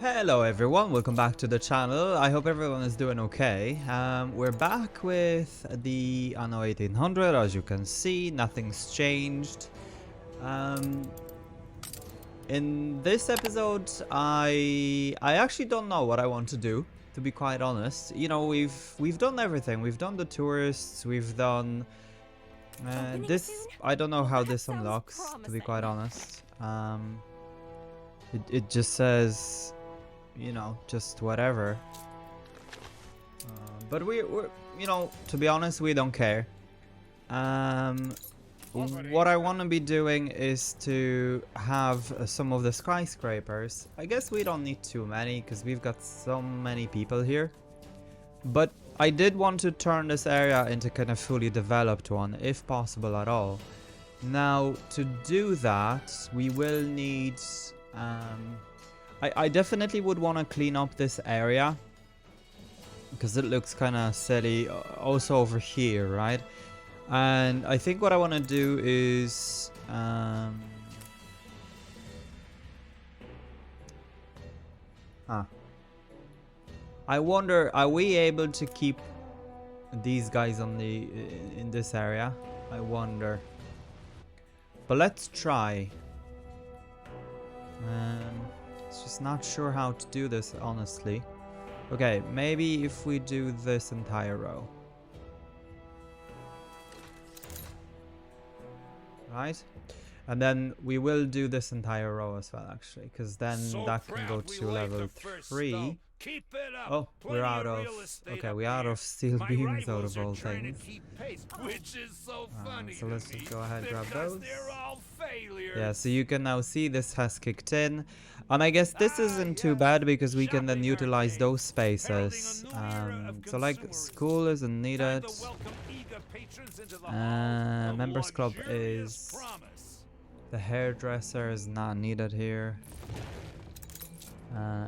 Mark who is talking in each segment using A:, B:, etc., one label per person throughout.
A: Hello everyone, welcome back to the channel. I hope everyone is doing okay. We're back with the Anno 1800. As you can see, nothing's changed. In this episode, I actually don't know what I want to do, to be quite honest. You know, we've done everything. We've done the tourists, we've done this. I don't know how this unlocks, to be quite honest. It just says, you know, just whatever. But we're, you know, to be honest, we don't care. What I want to be doing is to have some of the skyscrapers. I guess we don't need too many because we've got so many people here. But I did want to turn this area into kind of fully developed one, if possible at all. Now, to do that, we will need... I definitely would want to clean up this area because it looks kind of silly. Also over here, right? And I think what I want to do is I wonder, are we able to keep these guys on the in this area? I wonder. But let's try. Just not sure how to do this, honestly. Okay, maybe if we do this entire row. Right? And then we will do this entire row as well, actually, because then that can go to level 3. Oh, we're out of... Okay, we're out of steel beams out of all things. So let's just go ahead and grab those. Yeah, so you can now see this has kicked in. And I guess this isn't too bad because we can then utilize those spaces. So like, school isn't needed. Members club is... The hairdresser is not needed here.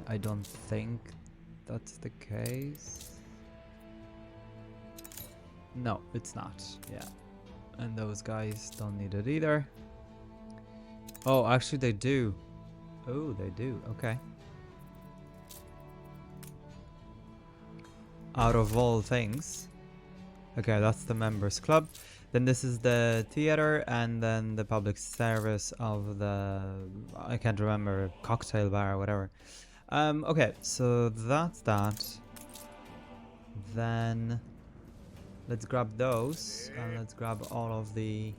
A: I don't think that's the case. No, it's not. Yeah. And those guys don't need it either. Oh, actually they do. Oh, they do. Okay. Out of all things. Okay, that's the members club. Then this is the theater and then the public service of the... I can't remember, cocktail bar or whatever. Okay, so that's that. Then let's grab those and let's grab all of these.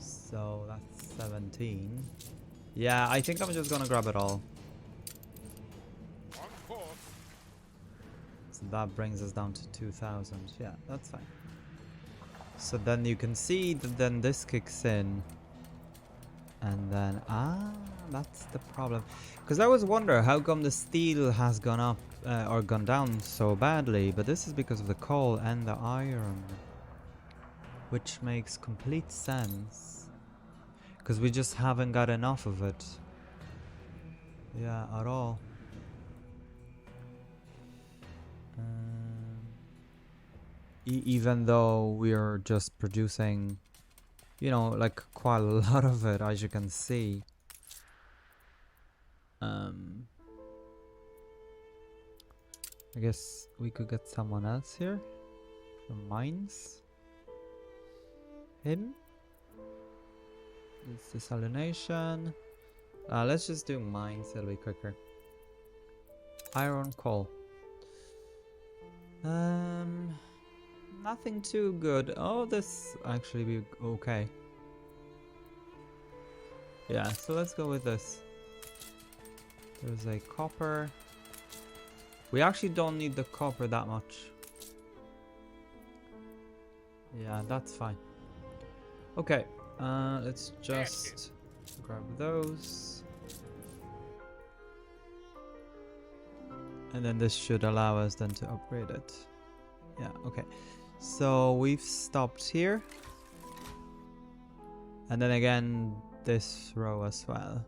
A: So that's 17. Yeah, I think I'm just gonna grab it all. So that brings us down to 2,000. Yeah, that's fine. So then you can see that then this kicks in. And then, that's the problem. Because I was wondering how come the steel has gone up or gone down so badly. But this is because of the coal and the iron. Which makes complete sense. Because we just haven't got enough of it. Yeah, at all. Even though we're just producing, you know, like quite a lot of it, as you can see. I guess we could get someone else here from mines. Him? It's desalination. Let's just do mines, it'll be quicker. Iron, coal. Nothing too good. Oh, this actually be okay. Yeah, so let's go with this. There's a copper. We actually don't need the copper that much. Yeah, that's fine. Okay, let's just grab those. And then this should allow us then to upgrade it. Yeah, okay. So we've stopped here. And then again, this row as well.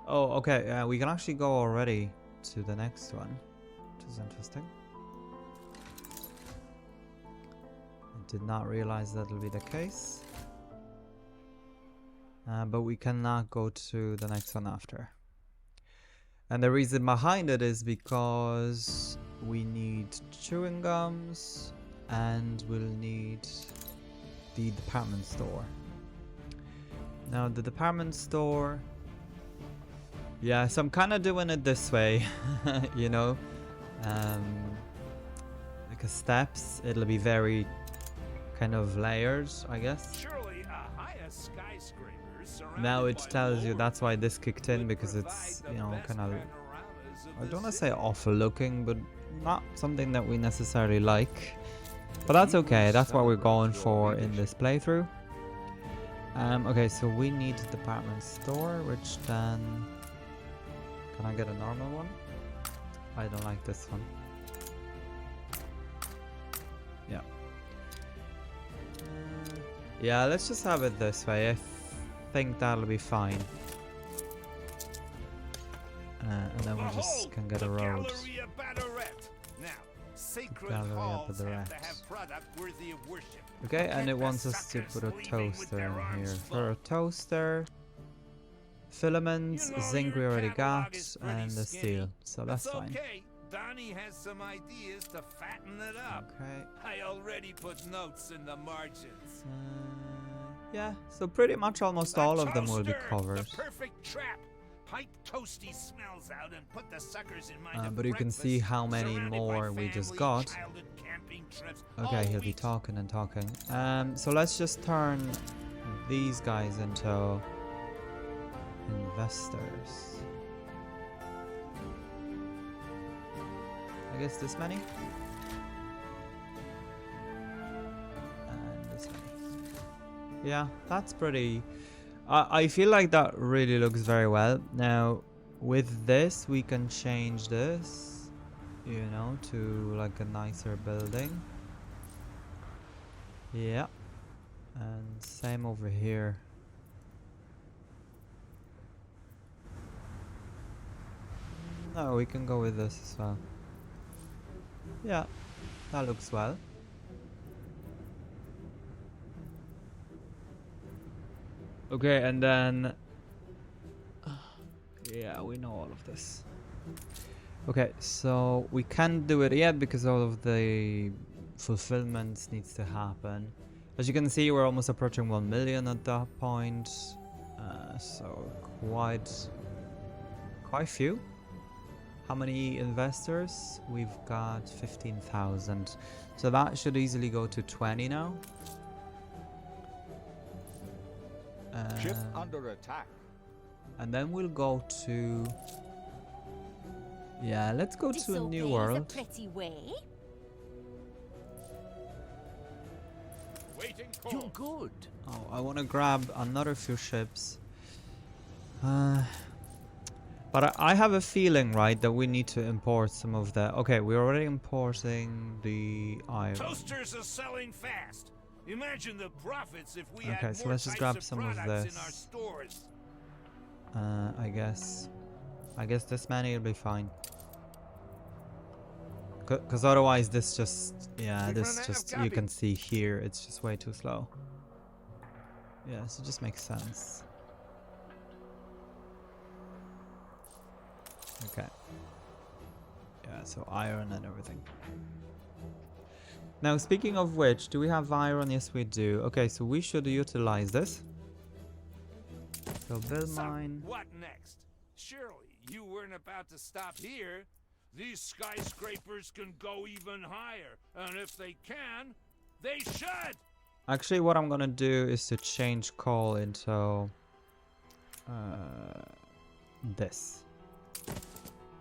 A: Oh, okay. We can actually go already to the next one, which is interesting. Did not realize that'll be the case. But we cannot go to the next one after. And the reason behind it is because we need chewing gums and we'll need the department store. Now the department store, yeah, so I'm kind of doing it this way, you know, like a steps. It'll be very kind of layered, I guess.
B: Surely a higher skyscraper surrounded
A: Now it
B: by
A: tells you
B: lords
A: that's why this kicked in,
B: would
A: because it's,
B: provide
A: you
B: the
A: know,
B: best
A: kind of,
B: panoramas of
A: I
B: the
A: don't want to
B: city.
A: say awful looking, but not something that we necessarily like. But that's okay, that's what we're going for in this playthrough. Okay, so we need a department store, which then... Can I get a normal one? I don't like this one. Yeah. Yeah, let's just have it this way. I think that'll be fine. And then we just can get a road.
B: Galleria Badarette. Now, sacred
A: Galleria
B: halls have
A: Badarette.
B: to have product worthy of worship.
A: Okay, and it
B: Protect
A: wants
B: the
A: us to
B: suckers
A: put a
B: leaving with
A: toaster
B: their
A: in
B: arms
A: here.
B: full.
A: For a toaster, filaments,
B: You know,
A: zinc we
B: your
A: already
B: catalog
A: got,
B: is pretty
A: and the
B: skinny.
A: steel. So that's fine.
B: Okay. Donnie has some ideas to fatten it up.
A: Okay.
B: I already put notes in the margins.
A: Yeah, so pretty much almost all of them will be
B: Toaster,
A: covered.
B: The perfect trap. Pipe toasty smells out and put the suckers in mind of
A: But you can
B: breakfast,
A: see how many
B: surrounded by
A: more we just
B: family,
A: got.
B: childhood camping trips,
A: Okay,
B: all
A: he'll be
B: week.
A: talking and talking. So let's just turn these guys into investors. I guess this many? And this many. Yeah, that's pretty... I feel like that really looks very well. Now, with this, we can change this, you know, to like a nicer building. Yeah. And same over here. No, we can go with this as well. Yeah, that looks well. Okay, and then... yeah, we know all of this. Okay, so we can't do it yet because all of the fulfillment needs to happen. As you can see, we're almost approaching 1 million at that point. So quite few. How many investors? We've got 15,000. So that should easily go to 20 now.
C: Ship under attack.
A: And then we'll go to... yeah, let's go to a new world.
D: Pretty way.
B: Waiting
C: You're
B: call.
C: good.
A: Oh, I want to grab another few ships. But I have a feeling, right, that we need to import some of the... okay, we're already importing the iron.
B: Toasters are selling fast. Imagine the profits if we
A: Okay,
B: had
A: so
B: more
A: let's just
B: types
A: grab
B: of
A: some of
B: products in our
A: this.
B: stores.
A: I guess this many will be fine. Because otherwise this just... yeah,
B: We've
A: this
B: run out
A: just...
B: of
A: you can
B: copy.
A: see here, it's just way too slow. Yeah, so it just makes sense. Okay. Yeah, so iron and everything. Now, speaking of which, do we have iron? Yes, we do. Okay, so we should utilize this. So build
B: So,
A: mine.
B: what next? Surely you weren't about to stop here. These skyscrapers can go even higher, and if they can, they should.
A: Actually, what I'm gonna do is to change coal into this.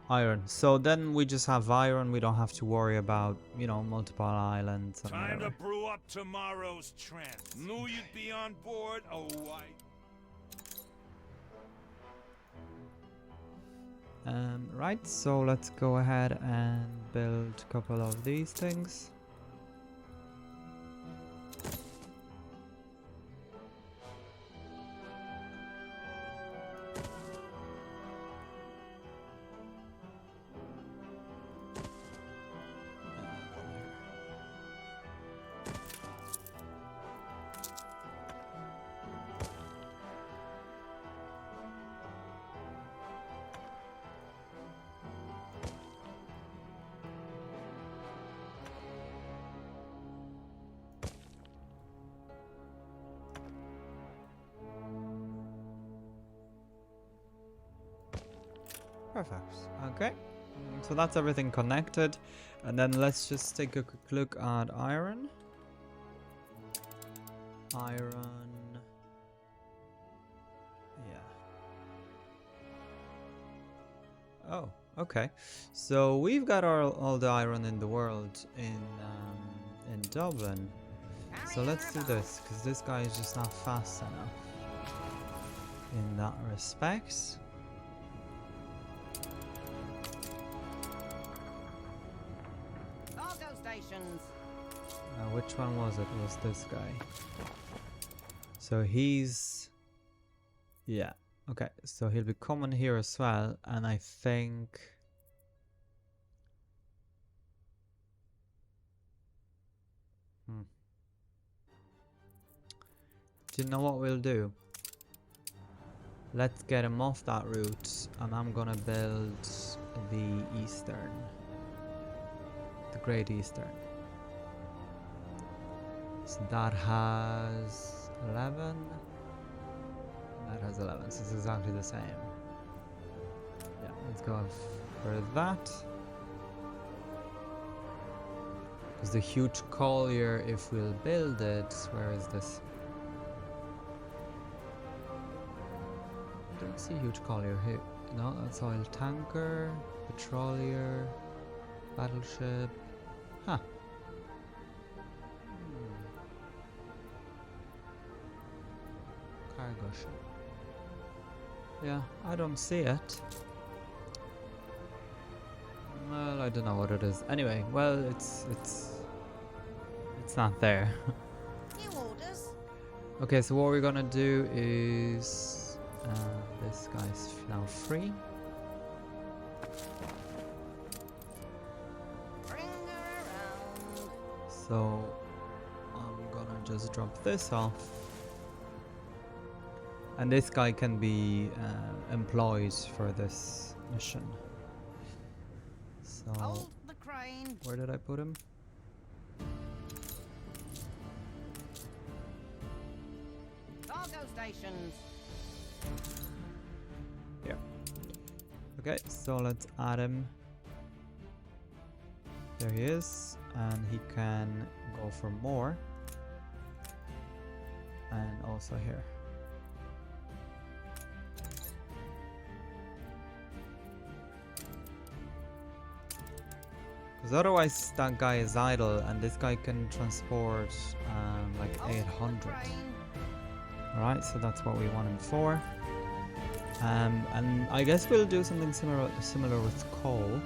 A: Iron. So then we just have iron. We don't have to worry about, you know, multiple islands and
B: Time
A: whatever.
B: to brew up tomorrow's trend. Knew you'd be on board. Oh, why?
A: Right, so let's go ahead and build a couple of these things. Perfect. Okay. So that's everything connected. And then let's just take a quick look at iron. Iron. Yeah. Oh, okay. So we've got all the iron in the world in Dublin. So let's do this, because this guy is just not fast enough in that respect.
D: Cargo stations.
A: Which one was it? It was this guy. So he's... Yeah. Okay, so he'll be coming here as well, and I think... Do you know what we'll do? Let's get him off that route, and I'm gonna build the Eastern. The Great Eastern. So that has 11. That has 11, so it's exactly the same. Yeah, let's go for that. Because the huge collier, if we'll build it, where is this? I don't see huge collier here. No, that's oil tanker, petroleer, battleship. Huh. Cargo ship. Yeah, I don't see it. Well, I don't know what it is. Anyway, well, it's not there.
D: New orders.
A: Okay, so what we're gonna do is this guy's now free.
D: Bring her around.
A: So I'm gonna just drop this off. And this guy can be employed for this mission. So
D: Hold the crane.
A: where did I put him?
D: Cargo stations.
A: Yeah. Okay, so let's add him. There he is, and he can go for more. And also here. Because otherwise that guy is idle, and this guy can transport like
D: Hold the
A: 800.
D: crane.
A: Alright, so that's what we want him for. And I guess we'll do something similar with coal.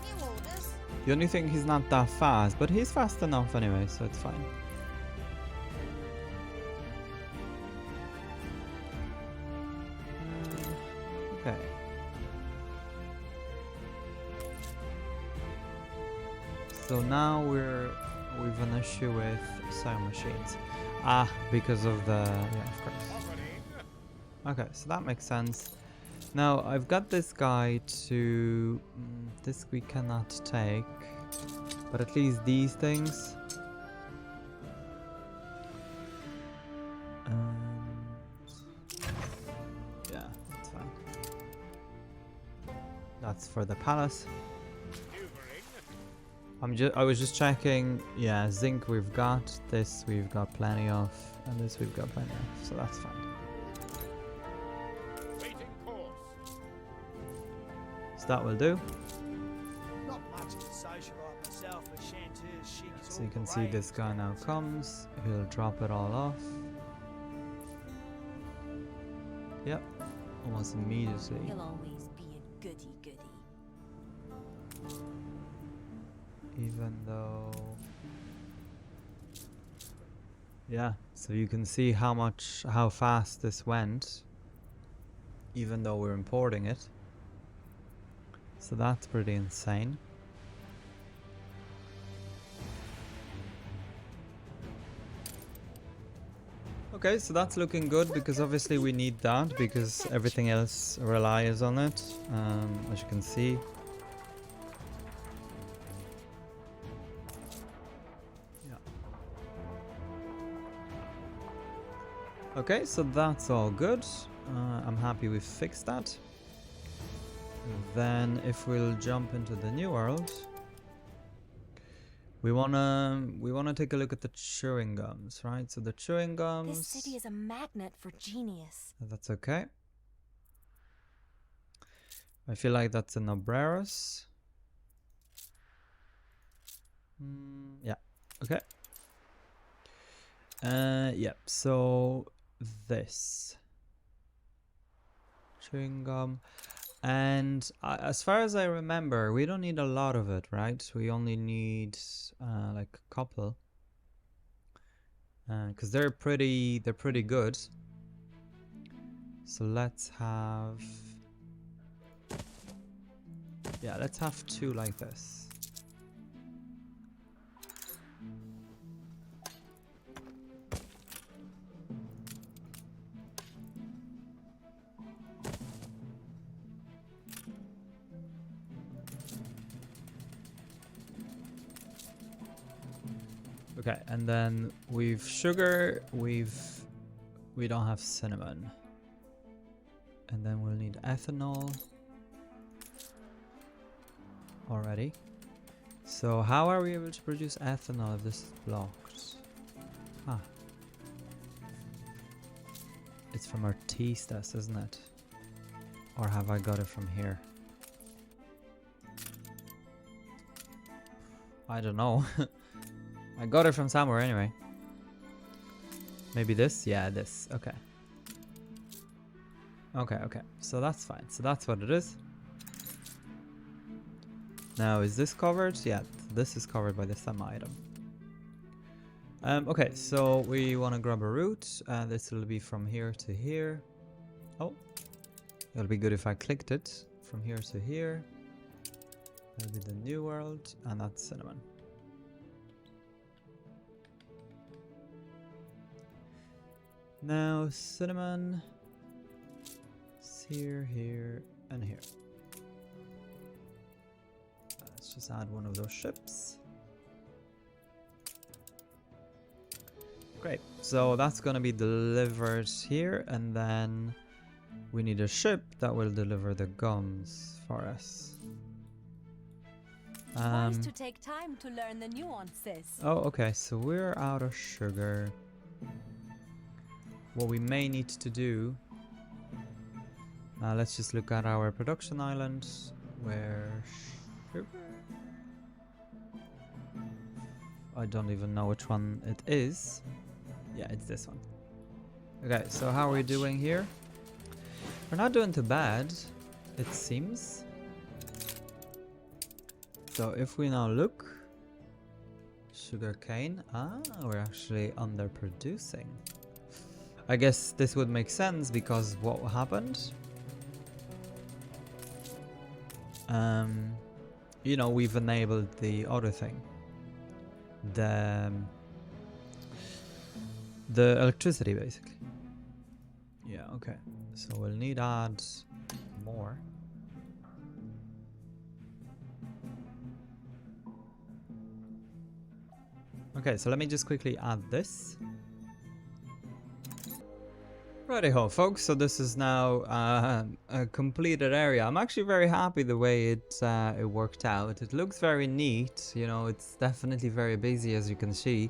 D: New orders.
A: The only thing, he's not that fast, but he's fast enough anyway, so it's fine. Okay. So now we've an issue with sewing machines. Ah, because of the... yeah, of course. Okay, so that makes sense. Now, I've got this guy to... this we cannot take. But at least these things. Yeah, that's fine. That's for the palace. I was just checking. Yeah, zinc we've got. This we've got plenty of. And this we've got plenty of. So that's fine.
B: Waiting course.
A: So that will do.
E: Not much to socialise myself, but Chanteur's chic is
A: So
E: all
A: you can
E: the
A: see
E: rage.
A: this guy now comes. He'll drop it all off. Yep. Almost immediately.
F: He'll always be a goody-goody.
A: Even though... yeah, so you can see how fast this went. Even though we're importing it. So that's pretty insane. Okay, so that's looking good, because obviously we need that, because everything else relies on it, as you can see. Yeah. Okay, so that's all good. I'm happy we fixed that. Then if we'll jump into the new world, we wanna take a look at the chewing gums, right? So the chewing gums.
F: This city is a magnet for genius.
A: That's okay. I feel like that's an Obreros. Yeah. Okay. Yeah. So this chewing gum. And as far as I remember, we don't need a lot of it, right? We only need like a couple, because they're pretty good. So let's have, yeah, let's have 2 like this. Okay, and then we've sugar, we don't have cinnamon. And then we'll need ethanol already. So how are we able to produce ethanol if this is blocked? Ah. It's from artistas, isn't it? Or have I got it from here? I don't know. I got it from somewhere anyway. Maybe this? Yeah, this. Okay. Okay. So that's fine. So that's what it is. Now, is this covered? Yeah, this is covered by the semi item. Okay, so we want to grab a route. This will be from here to here. Oh. It'll be good if I clicked it. From here to here. That'll be the new world. And that's cinnamon. Now, cinnamon is here, here, and here. Let's just add one of those ships. Great. So that's going to be delivered here, and then we need a ship that will deliver the gums for us.
F: Wise to take time to learn the nuances.
A: Oh, okay. So we're out of sugar. What we may need to do, let's just look at our production island, where sugar? I don't even know which one it is. Yeah, it's this one. Okay, so how are we doing here? We're not doing too bad, it seems. So if we now look, sugarcane, we're actually underproducing. I guess this would make sense because what happened? You know, we've enabled the other thing. The electricity, basically. Yeah, okay. So we'll need to add more. Okay, so let me just quickly add this. Righty-ho, folks, so this is now a completed area. I'm actually very happy the way it worked out. It looks very neat, you know, it's definitely very busy, as you can see.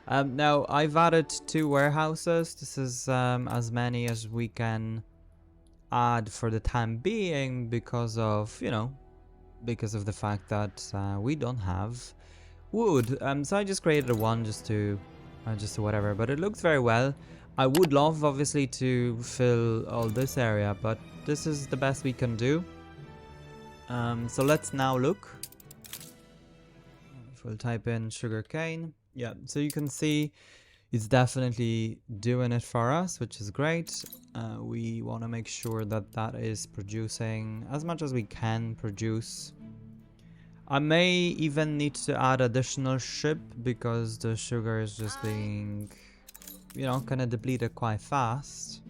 A: Now, I've added 2 warehouses. This is as many as we can add for the time being because of, you know, because of the fact that we don't have wood. So I just created a 1 just to whatever, but it looks very well. I would love, obviously, to fill all this area, but this is the best we can do. So let's now look. If we'll type in sugarcane. Yeah, so you can see it's definitely doing it for us, which is great. We want to make sure that that is producing as much as we can produce. I may even need to add additional ship because the sugar is just being, you know, kind of depleted quite fast.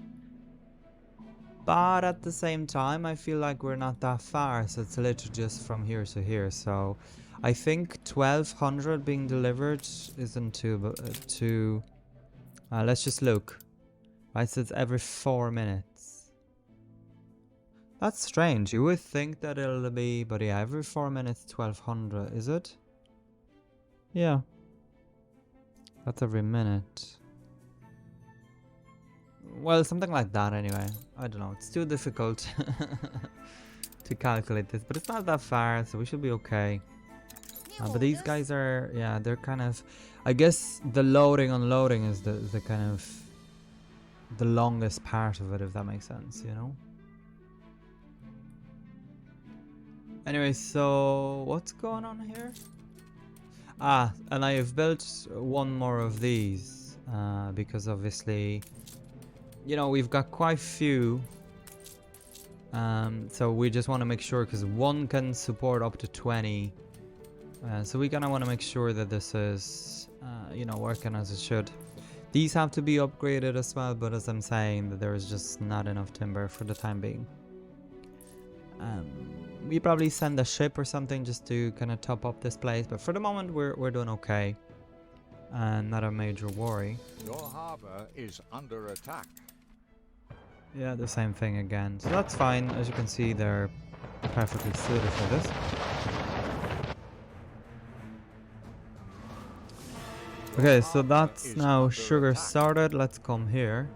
A: But at the same time, I feel like we're not that far, so it's literally just from here to here. So I think 1200 being delivered isn't too let's just look. Right, so it's every 4 minutes. That's strange. You would think that it'll be, but yeah, every 4 minutes 1200, is it? Yeah. That's every minute. Well, something like that anyway. I don't know. It's too difficult to calculate this, but it's not that far, so we should be okay.
D: New
A: But these
D: orders?
A: guys are, yeah, they're kind of, I guess the loading, unloading is the kind of the longest part of it, if that makes sense, you know? Anyway, so what's going on here? Ah, and I have built one more of these because obviously, you know, we've got quite few. So we just want to make sure, because one can support up to 20. So we kind of want to make sure that this is, you know, working as it should. These have to be upgraded as well, but as I'm saying, that there is just not enough timber for the time being. We probably send a ship or something just to kind of top up this place, but for the moment we're doing okay. And not a major worry.
C: Your harbor is under attack.
A: Yeah, the same thing again. So that's fine. As you can see, they're perfectly suited for this. Okay, so that's now sugar sorted. Let's come here.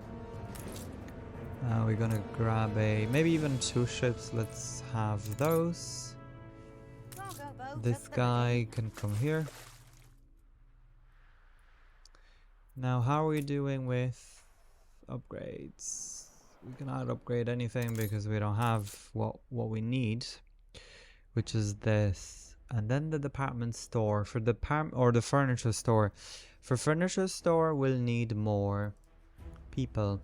A: We're gonna grab maybe even 2 ships. Let's have those.
D: Cargo boat
A: This
D: at the
A: guy can come here. Now, how are we doing with upgrades? We cannot upgrade anything because we don't have what we need, which is this. And then the department store for the the furniture store. For furniture store, we'll need more people.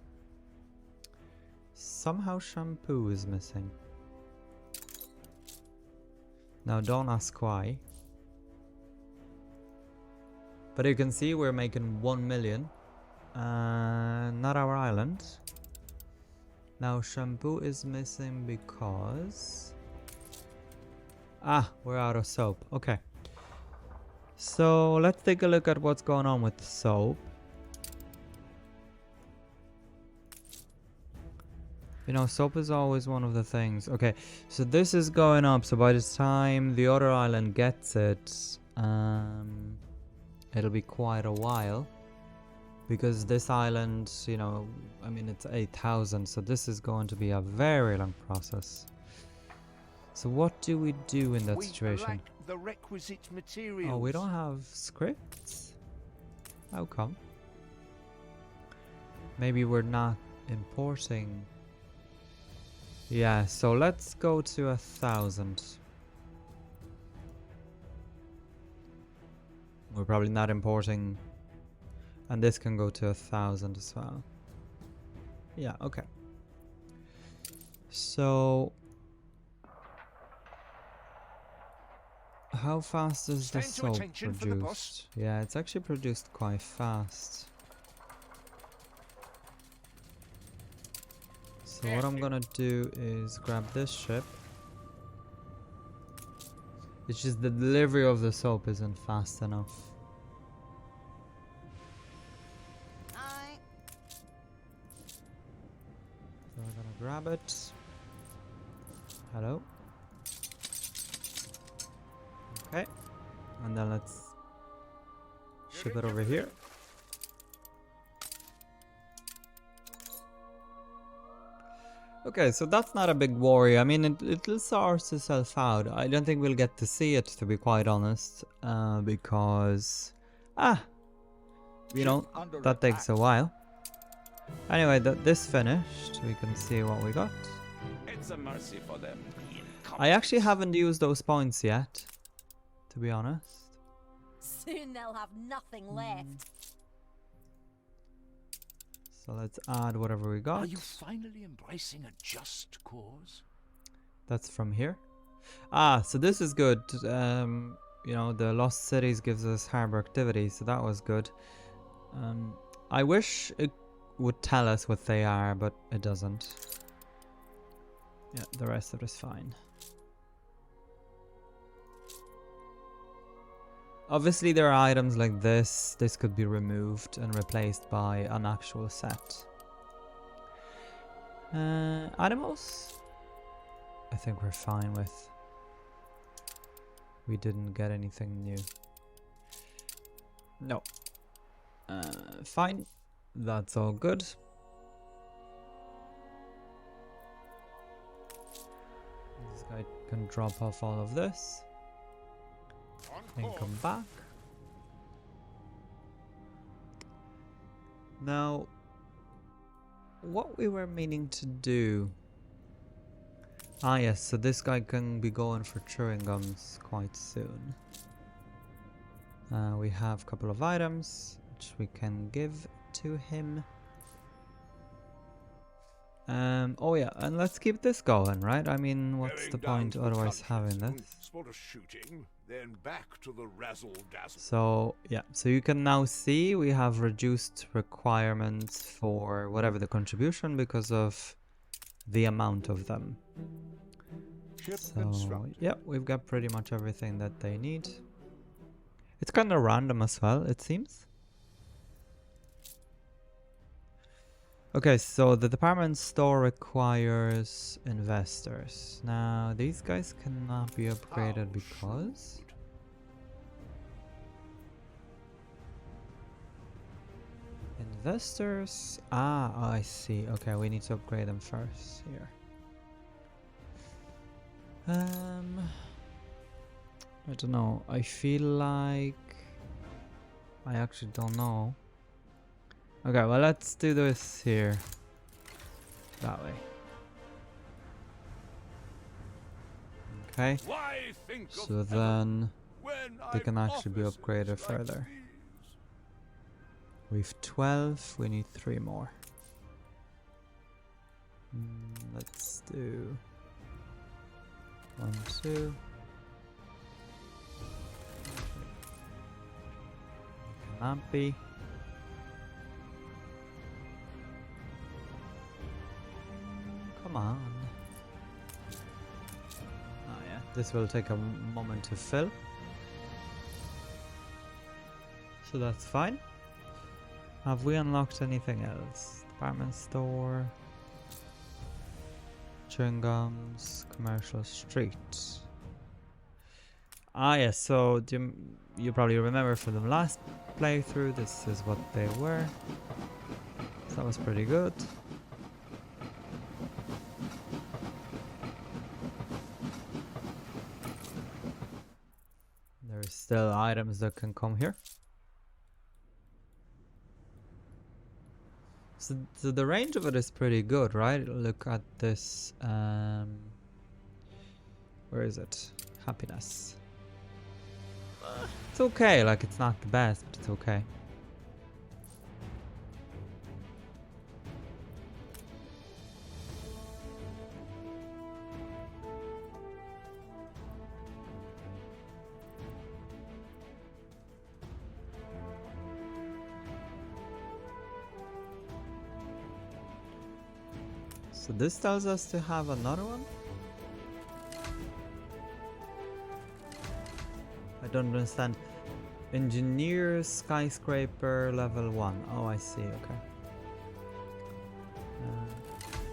A: Somehow shampoo is missing. Now don't ask why. But you can see we're making 1 million. Not our island. Now shampoo is missing because... Ah, we're out of soap. Okay. So let's take a look at what's going on with the soap. You know, soap is always one of the things. Okay, so this is going up. So by the time the other island gets it, it'll be quite a while. Because this island, you know, I mean, it's 8,000. So this is going to be a very long process. So what do we do in that situation?
B: lack the requisite materials.
A: Oh, we don't have scripts? How come? Maybe we're not importing. Yeah, so let's go to 1,000. We're probably not importing. And this can go to 1,000 as well. Yeah, okay. So... how fast is the
B: Stand to
A: soap
B: attention for the boss.
A: produced? Yeah, it's actually produced quite fast. So what I'm gonna do is grab this ship. It's just the delivery of the soap isn't fast enough.
D: Aye.
A: So we're gonna grab it. Hello. Okay. And then let's ship it over here. Okay, so that's not a big worry. I mean, it'll sort itself out. I don't think we'll get to see it, to be quite honest, because, you know, that takes a while. Anyway, this finished. We can see what we got.
B: It's a mercy for them.
A: I actually haven't used those points yet, to be honest.
F: Soon they'll have nothing left.
A: So let's add whatever we got.
B: Are you finally embracing a just cause?
A: That's from here. Ah, so this is good. You know, the Lost Cities gives us harbor activity, so that was good. I wish it would tell us what they are, but it doesn't. Yeah, the rest of it is fine. Obviously there are items like this. This could be removed and replaced by an actual set. Animals? I think we're fine with. We didn't get anything new. No. Fine. That's all good. This guy can drop off all of this. And come back. Now, what we were meaning to do. Ah yes, so this guy can be going for chewing gums quite soon. We have a couple of items which we can give to him. Oh yeah, and let's keep this going, right? I mean, what's the point otherwise having this?
B: Spot a shooting, then back to the razzle dazzle.
A: So yeah, so you can now see we have reduced requirements for whatever the contribution because of the amount of them. So yeah, we've got pretty much everything that they need. It's kind of random as well, it seems. Okay, so the department store requires investors. Now, these guys cannot be upgraded because... Investors? Ah, I see. Okay, we need to upgrade them first here. I don't know. I feel like... I actually don't know. Okay, well, let's do this here. That way. Okay. So then they can actually be upgraded further. We've 12, we need 3 more. Let's do 1, 2. Cannot be. Come on. Oh yeah, this will take a moment to fill. So that's fine. Have we unlocked anything else? Department store. Chewing gums. Commercial street. Ah yes, so you probably remember from the last playthrough, this is what they were. So that was pretty good. There's still items that can come here. So the range of it is pretty good, right? Look at this. Where is it? Happiness. It's okay, like it's not the best, but it's okay. So this tells us to have another one? I don't understand. Engineer skyscraper level 1. Oh, I see, okay.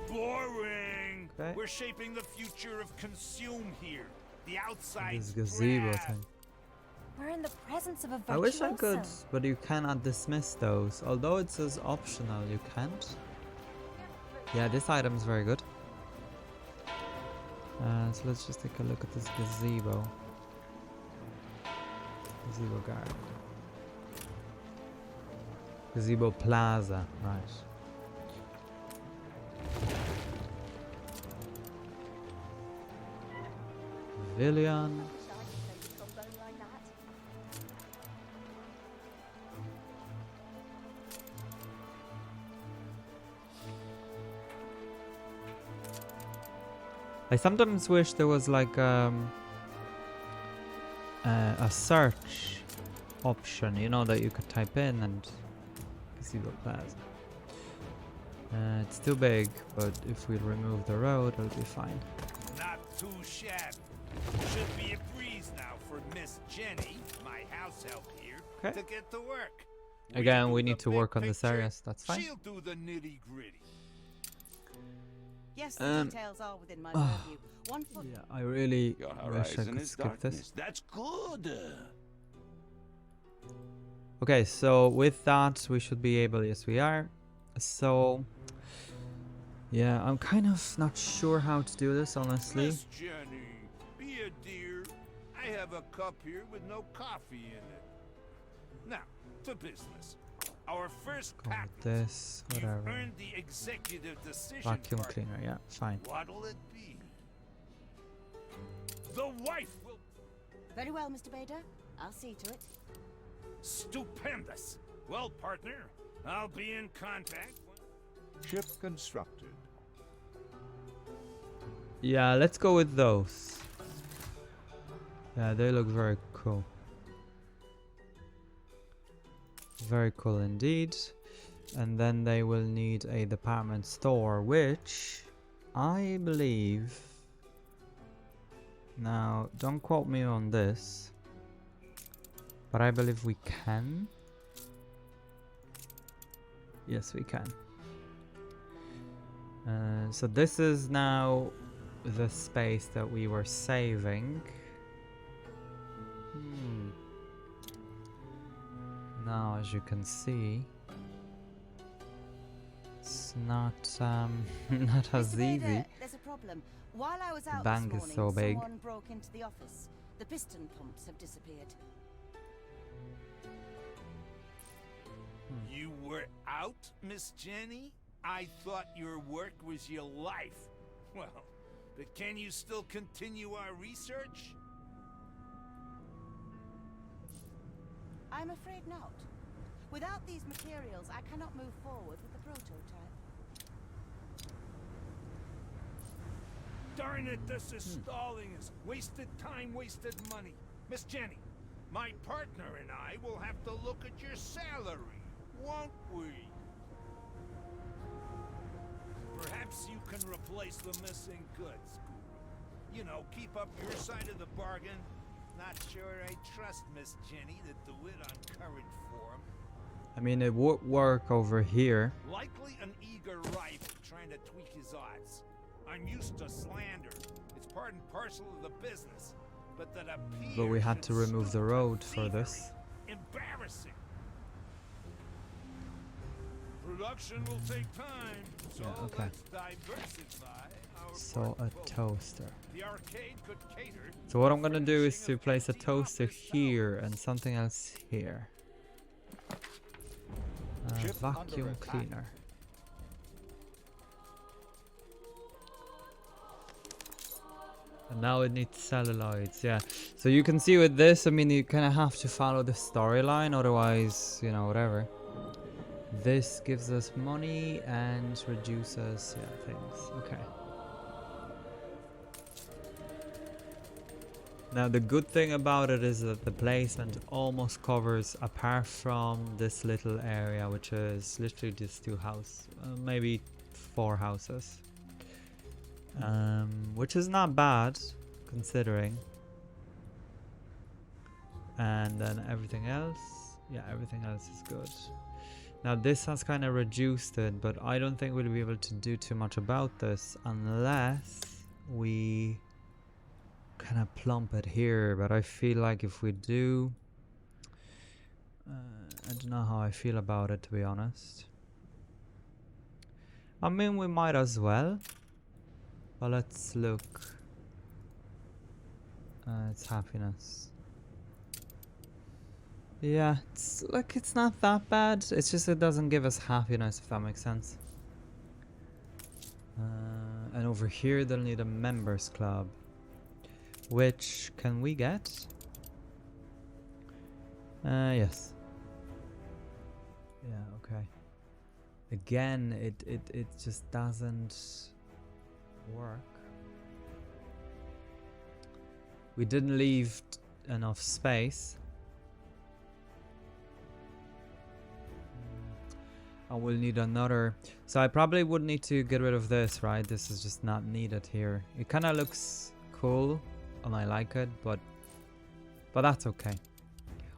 B: Boring!
A: Okay.
B: We're shaping the future of consume here. The outside.
A: This gazebo thing.
F: We're in the presence of a virtuoso.
A: I wish I could, but you cannot dismiss those. Although it says optional, you can't. Yeah, this item is very good. So let's just take a look at this gazebo. Gazebo garden. Gazebo plaza, right. Pavilion. I sometimes wish there was like a search option, you know, that you could type in and see the plaza. It's too big, but if we remove the road, it'll be fine.
B: Not too shabby. Should be a breeze now for Miss Jenny, my house help here, to get to work.
A: Again, we need to work on this area, so that's fine.
B: She'll do the nitty-gritty.
D: Yes, the details are within my purview. One foot.
A: Yeah, I really
B: Your
A: wish I
B: horizon
A: could
B: is
A: skip
B: darkness.
A: this.
B: That's good.
A: Okay, so with that, we should be able... Yes, we are. So... Yeah, I'm kind of not sure how to do this, honestly.
B: Miss Jenny, be a dear. I have a cup here with no coffee in it. Now, to business. Our first
A: Go
B: patent.
A: with this,
B: You've
A: whatever.
B: earned the executive decision.
A: Vacuum
B: part.
A: cleaner, yeah, fine.
B: What'll it be? The wife will...
D: Very well, Mr. Bader. I'll see to it.
B: Stupendous. Well, partner, I'll be in contact.
C: Ship constructed.
A: Yeah, let's go with those. Yeah, they look very cool. Very cool indeed. And then they will need a department store, which I believe... Now, don't quote me on this, but I believe we can. Yes, we can. So this is now the space that we were saving. Now, as you can see, it's not not as
D: Mr. Bader,
A: easy.
D: there's a problem. While I was out
A: Bank
D: this
A: is
D: morning,
A: so big.
D: someone broke into the office. The piston pumps have disappeared.
B: You were out, Miss Jenny? I thought your work was your life. Well, but can you still continue our research?
D: I'm afraid not. Without these materials, I cannot move forward with the prototype.
B: Darn it, this is stalling us. Wasted time, wasted money. Miss Jenny, my partner and I will have to look at your salary, won't we? Perhaps you can replace the missing goods. You know, keep up your side of the bargain. Not sure I trust Miss Jenny to do it on current form.
A: I mean, it would work over here.
B: Likely an eager rival trying to tweak his odds. I'm used to slander. It's part and parcel of the business. But that appears
A: But we had to remove the road for this.
B: Embarrassing. Production will take time, so
A: Yeah, okay.
B: let's diversify our
A: So a
B: portfolio.
A: toaster.
B: The arcade could cater.
A: So what I'm gonna do is to place a toaster here and something else here.
C: Ship
A: Vacuum
C: under attack.
A: cleaner. And now it needs celluloids, yeah. So you can see with this, I mean, you kind of have to follow the storyline, otherwise, you know, whatever. This gives us money and reduces, yeah, things. Okay. Now the good thing about it is that the placement almost covers, apart from this little area, which is literally just 2 houses, maybe 4 houses. Which is not bad, considering. And then everything else, yeah, everything else is good. Now this has kind of reduced it, but I don't think we'll be able to do too much about this unless we kind of plump it here. But I feel like if we do, I don't know how I feel about it, to be honest. I mean, we might as well. But let's look. It's happiness. Yeah, it's like, it's not that bad. It's just it doesn't give us happiness, if that makes sense. And over here they'll need a members club. Which can we get? Yes. Yeah, okay. Again, it just doesn't work. We didn't leave enough space. And we'll need another. So I probably would need to get rid of this, right? This is just not needed here. It kind of looks cool and I like it, but that's okay.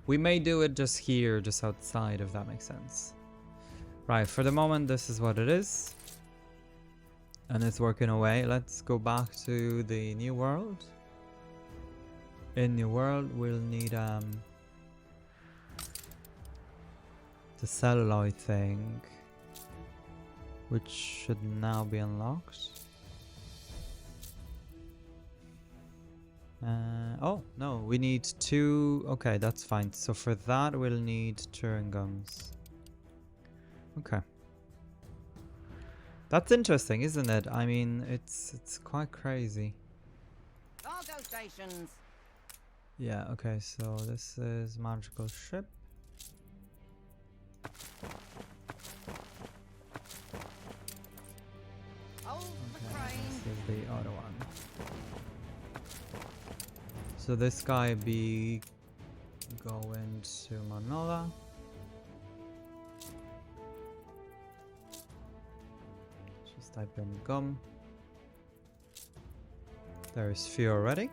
A: We may do it just here, just outside, if that makes sense. Right, for the moment this is what it is. And it's working away. Let's go back to the new world. In New World, we'll need the celluloid thing, which should now be unlocked. Oh no, we need 2. Okay, that's fine. So for that, we'll need chewing gums. Okay, that's interesting, isn't it? I mean, it's quite crazy.
G: Cargo stations.
A: Yeah, okay, so this is magical ship.
G: Hold the
A: Okay,
G: crane.
A: this is the other one. So this guy be going to Manola. Just type in gum. There's few already.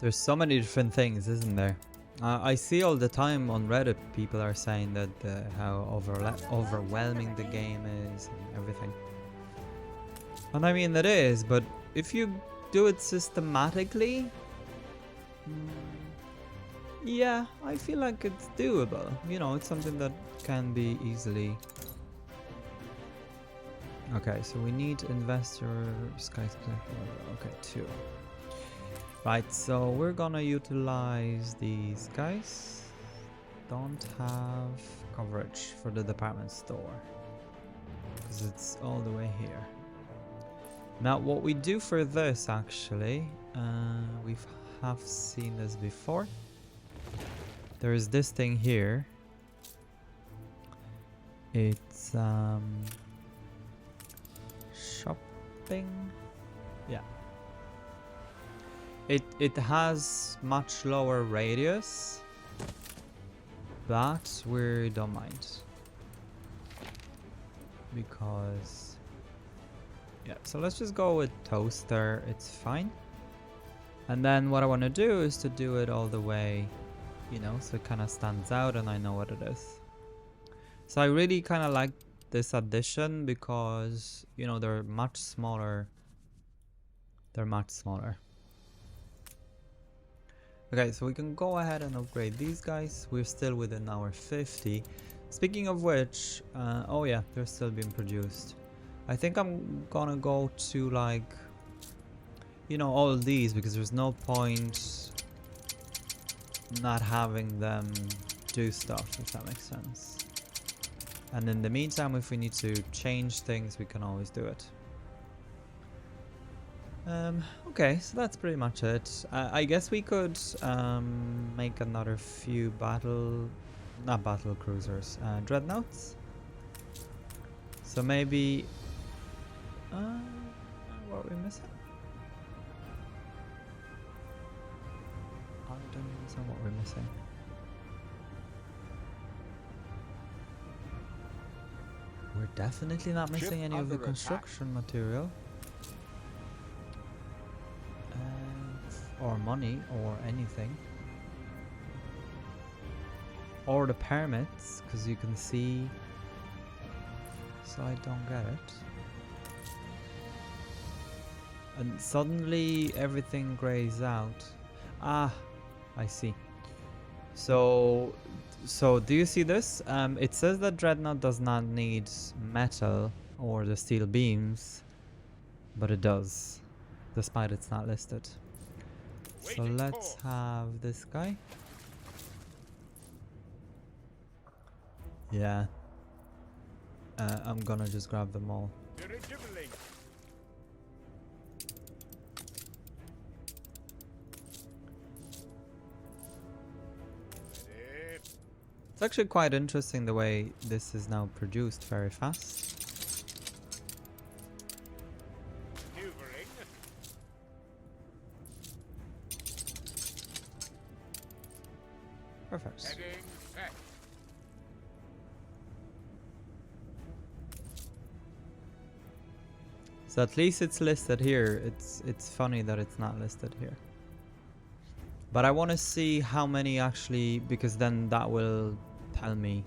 A: There's so many different things, isn't there? I see all the time on Reddit people are saying that how overwhelming the game is and everything. And I mean it is, but if you do it systematically, yeah, I feel like it's doable. You know, it's something that can be easily. Okay, so we need investor skyscraper. Okay, 2. Right, so we're gonna utilize these guys. Don't have coverage for the department store because it's all the way here. Now, what we do for this actually, have seen this before. There is this thing here. It's shopping. Yeah. It has much lower radius, but we don't mind because yeah. So let's just go with toaster. It's fine. And then what I want to do is to do it all the way, you know, so it kind of stands out and I know what it is. So I really kind of like this addition because, you know, they're much smaller. They're much smaller. Okay, so we can go ahead and upgrade these guys. We're still within our 50. Speaking of which, oh yeah, they're still being produced. I think I'm gonna go to like, you know, all these because there's no point not having them do stuff, if that makes sense. And in the meantime, if we need to change things, we can always do it. Okay, so that's pretty much it. I guess we could make another few not battle cruisers, dreadnoughts. So maybe, what are we missing? I don't understand what we're missing. We're definitely not missing any of the construction material. Or money, or anything. Or the permits, because you can see. So I don't get it. And suddenly everything grays out. Ah, I see. So do you see this? It says that Dreadnought does not need metal or the steel beams, but it does, despite it's not listed. So let's have this guy. Yeah. I'm gonna just grab them all. It's actually quite interesting the way this is now produced very fast. Perfect. So at least it's listed here. It's funny that it's not listed here. But I want to see how many actually, because then that will tell me.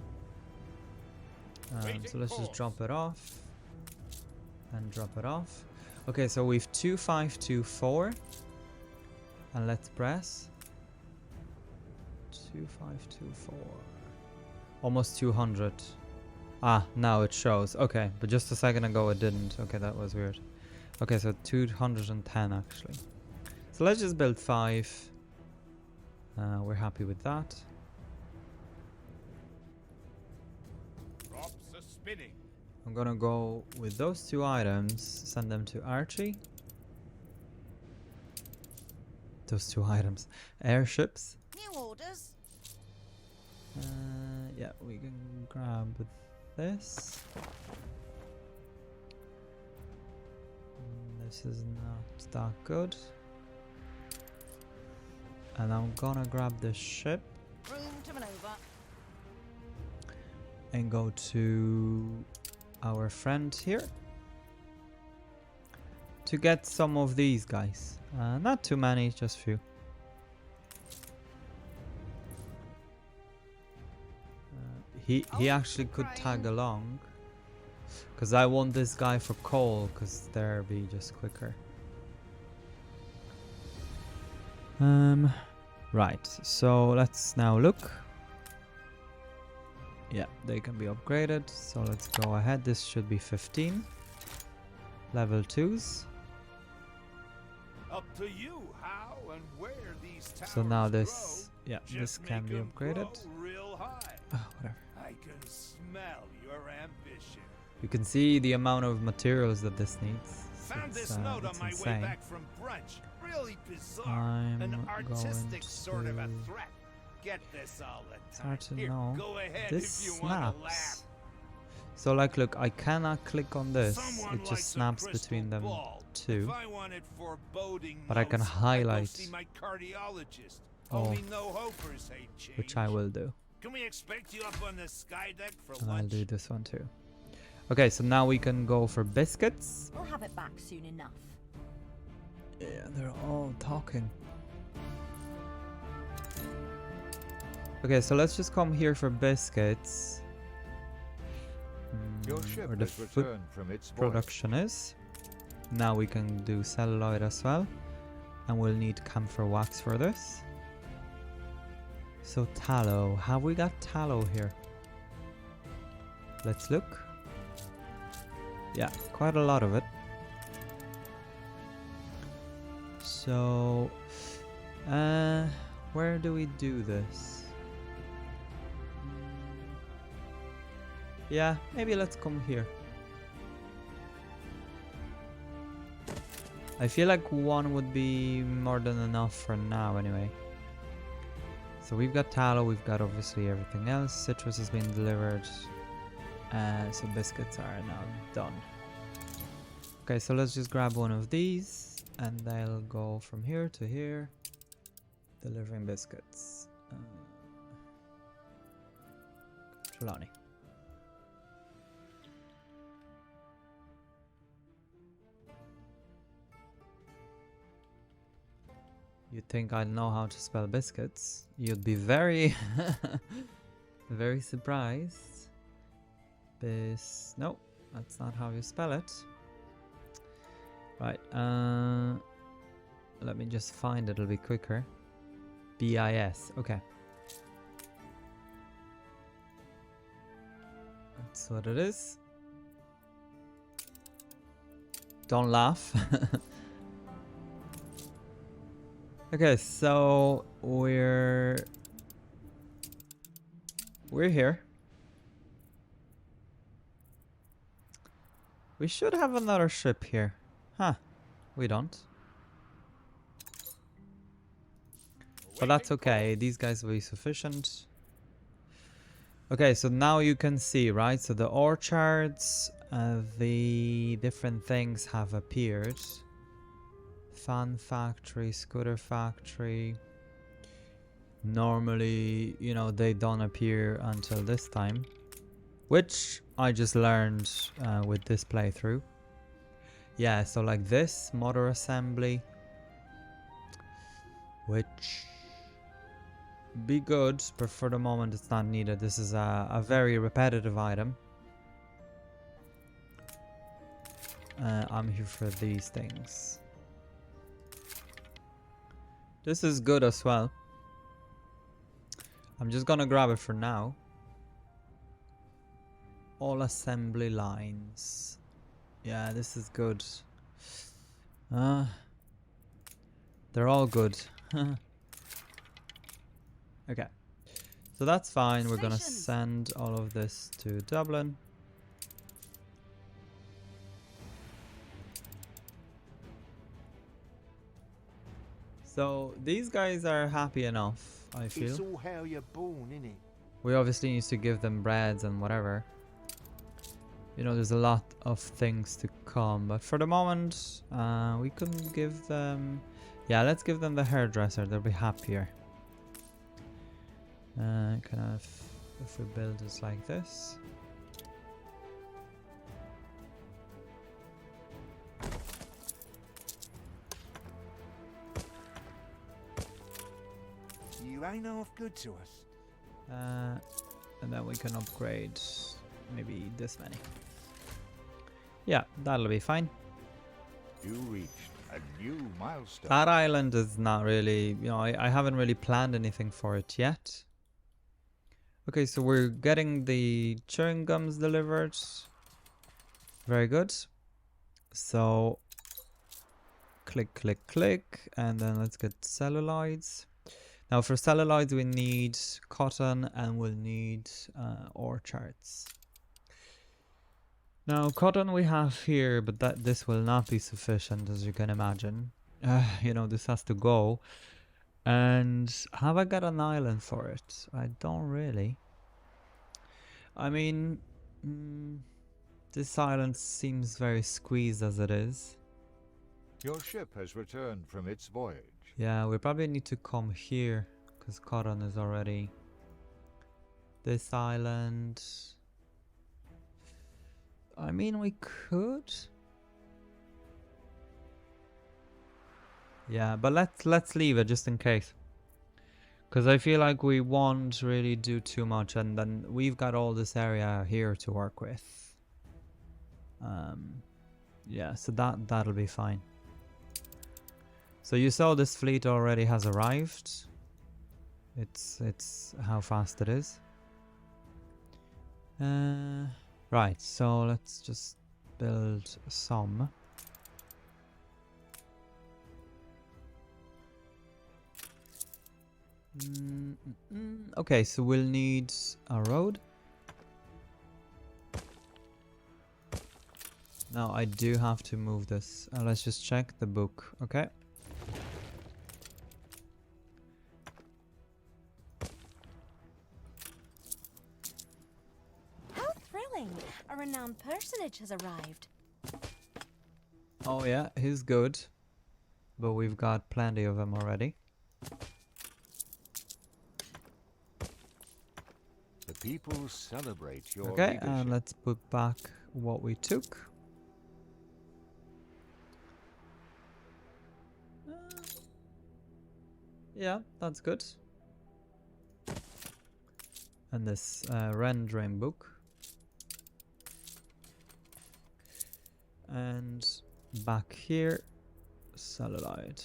A: So let's just drop it off. And drop it off. Okay, so we've 2524. And let's press 2524. Almost 200. Ah, now it shows. Okay, but just a second ago it didn't. Okay, that was weird. Okay, so 210 actually. So let's just build 5. We're happy with that.
B: Props are spinning.
A: I'm gonna go with those 2 items, send them to Archie. Those 2 items. Airships.
D: New orders.
A: Yeah, we can grab this. This is not that good. And I'm gonna grab this ship
D: Room to maneuver.
A: and go to our friend here to get some of these guys. Not too many, just few. He actually could tag along, because I want this guy for coal, because there be just quicker. Right, so let's now look. Yeah, they can be upgraded, so let's go ahead. This should be 15 level 2s.
B: Up to you how and where these towers
A: So now
B: grow.
A: this, yeah,
B: Just
A: this can
B: make
A: be
B: 'em
A: upgraded.
B: grow real high.
A: Oh, whatever.
B: I can smell your ambition.
A: You can see the amount of materials that this needs.
B: Found
A: It's,
B: this note on
A: it's
B: my
A: insane.
B: way back from brunch. Really bizarre.
A: I'm
B: An artistic
A: going
B: sort of a
A: to-
B: threat. Get this all the
A: It's
B: time.
A: hard to
B: Here,
A: know.
B: go ahead
A: This
B: if you want to laugh.
A: snaps. So like, look, I cannot click on this.
B: Someone
A: It
B: likes
A: just
B: a
A: snaps
B: crystal
A: between them
B: ball.
A: 2.
B: If I wanted foreboding
A: But I can
B: notes, I'd go
A: highlight-
B: see my cardiologist.
A: Oh.
B: Only no hopers hate change.
A: Which I will do.
B: Can we expect you up on the sky deck for
A: And I'll
B: lunch?
A: do this one too. Okay, so now we can go for biscuits.
F: We'll have it back soon enough.
A: Yeah, they're all talking. Okay, so let's just come here for biscuits.
C: Your ship
A: Where the
C: has
A: food
C: returned from its voyage.
A: production is. Now we can do celluloid as well. And we'll need camphor wax for this. So tallow. Have we got tallow here? Let's look. Yeah, quite a lot of it. So, where do we do this? Yeah, maybe let's come here. I feel like 1 would be more than enough for now anyway. So we've got tallow, we've got obviously everything else. Citrus has been delivered. So biscuits are now done. Okay, so let's just grab one of these and they'll go from here to here. Delivering biscuits. Trelawney. You'd think I'd know how to spell biscuits. You'd be very, very surprised. No, that's not how you spell it. Right, let me just find it, it'll be quicker. BIS, okay. That's what it is. Don't laugh. Okay, so we're here. We should have another ship here. Huh, we don't. But that's okay, these guys will be sufficient. Okay, so now you can see, right? So the orchards, the different things have appeared. Fan factory, scooter factory. Normally, you know, they don't appear until this time. Which I just learned with this playthrough. Yeah, so like this, motor assembly. Which be good, but for the moment it's not needed. This is a very repetitive item. I'm here for these things. This is good as well. I'm just gonna grab it for now. All assembly lines. Yeah, this is good. They're all good. Okay. So that's fine. We're gonna
D: Stations.
A: send all of this to Dublin. So these guys are happy enough, I
C: It's
A: feel.
C: all how you're born, innit?
A: We obviously need to give them breads and whatever. You know, there's a lot of things to come, but for the moment, we couldn't give them... Yeah, let's give them the hairdresser, they'll be happier. Kind of, if we build this like this.
C: You ain't half good to us.
A: And then we can upgrade maybe this many. Yeah, that'll be fine.
C: You reached a new milestone.
A: That island is not really, you know, I haven't really planned anything for it yet. Okay, so we're getting the chewing gums delivered. Very good. So, click, click, click, and then let's get celluloids. Now for celluloids we need cotton and we'll need orchards. Now cotton we have here, but this will not be sufficient, as you can imagine. You know, this has to go. And have I got an island for it? I don't really. I mean, this island seems very squeezed as it is.
C: Your ship has returned from its voyage.
A: Yeah, we probably need to come here because cotton is already this island. I mean, we could. Yeah, but let's leave it just in case. Because I feel like we won't really do too much, and then we've got all this area here to work with. Yeah, so that'll be fine. So you saw this fleet already has arrived. It's how fast it is. Right, so let's just build some. Okay, so we'll need a road. Now I do have to move this. Let's just check the book, okay?
F: How thrilling! A renowned personage has arrived.
A: Oh yeah, he's good. But we've got plenty of them already.
C: The people celebrate your
A: Okay,
C: leadership.
A: and let's put back what we took. Yeah, that's good. And this rendering book. And back here, celluloid.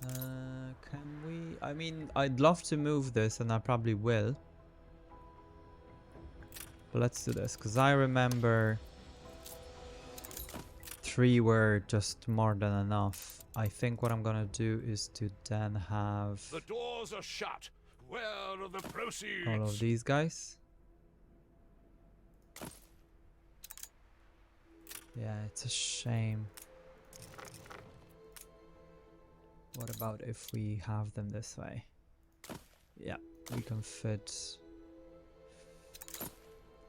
A: Can we? I mean, I'd love to move this, and I probably will. But let's do this, because I remember 3 were just more than enough. I think what I'm gonna do is to then have
B: The doors are shut. Where are the proceeds?
A: all of these guys. Yeah, it's a shame. What about if we have them this way? Yeah, we can fit.